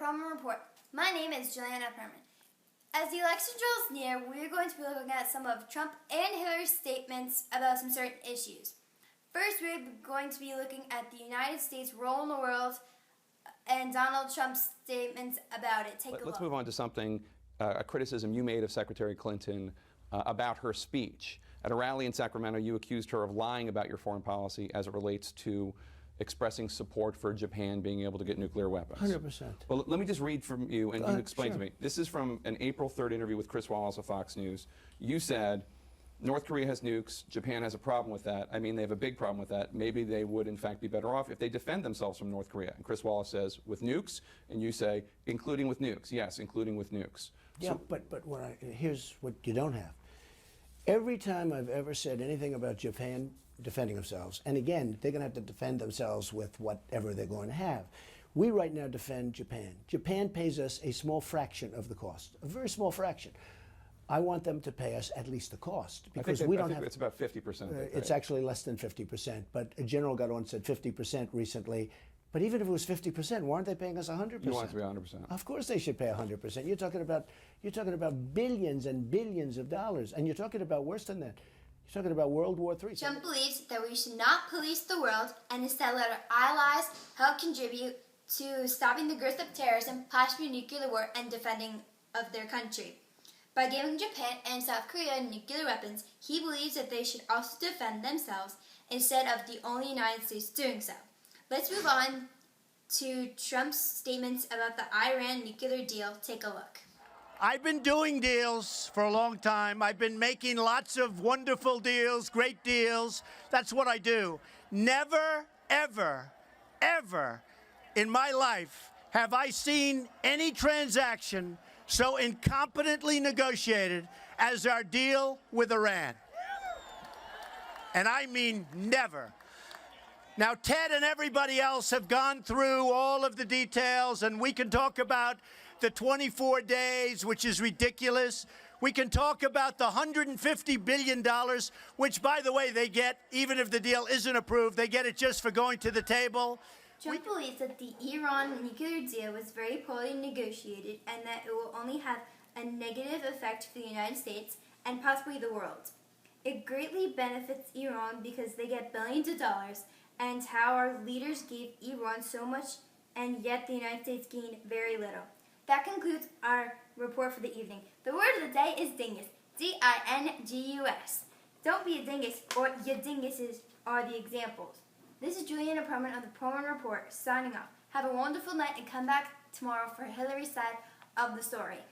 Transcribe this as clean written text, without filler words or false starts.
Perlman Report. My name is Julianna Perlman. As the election draws near, we're going to be looking at some of Trump and Hillary's statements about some certain issues. First, we're going to be looking at the United States' role in the world and Donald Trump's statements about it. Let's move on to something, a criticism you made of Secretary Clinton about her speech. At a rally in Sacramento, you accused her of lying about your foreign policy as it relates to expressing support for Japan being able to get nuclear weapons. 100%. Well, let me just read from you and you explain sure. to me. This is from an April 3rd interview with Chris Wallace of Fox News. You said, North Korea has nukes, Japan has a problem with that. I mean, they have a big problem with that. Maybe they would, in fact, be better off if they defend themselves from North Korea. And Chris Wallace says, with nukes, and you say, including with nukes. Yes, including with nukes. Yeah, So, but here's what you don't have. Every time I've ever said anything about Japan defending themselves, and again, they're going to have to defend themselves with whatever they're going to have. We right now defend Japan. Japan pays us a small fraction of the cost, a very small fraction. I want them to pay us at least the cost because we don't have. It's about 50%. It's actually less than 50%, but a general got on and said 50% recently. But even if it was 50%, why aren't they paying us 100%? You want it to be 100%. Of course they should pay 100%. You're talking about billions and billions of dollars, and you're talking about worse than that. You're talking about World War III. Trump believes that we should not police the world and instead let our allies help contribute to stopping the growth of terrorism, possibly nuclear war, and defending of their country. By giving Japan and South Korea nuclear weapons, he believes that they should also defend themselves instead of the only United States doing so. Let's move on to Trump's statements about the Iran nuclear deal. Take a look. I've been doing deals for a long time. I've been making lots of wonderful deals, great deals. That's what I do. Never, ever, ever in my life have I seen any transaction so incompetently negotiated as our deal with Iran. And I mean never. Now, Ted and everybody else have gone through all of the details, and we can talk about the 24 days, which is ridiculous. We can talk about the $150 billion, which, by the way, they get, even if the deal isn't approved, they get it just for going to the table. Trump believes that the Iran nuclear deal was very poorly negotiated and that it will only have a negative effect for the United States and possibly the world. It greatly benefits Iran because they get billions of dollars, and how our leaders gave Iran so much and yet the United States gained very little. That concludes our report for the evening. The word of the day is dingus. D-I-N-G-U-S. Don't be a dingus, or your dinguses are the examples. This is Julianna Perlman of the Perlman Report, signing off. Have a wonderful night and come back tomorrow for Hillary's side of the story.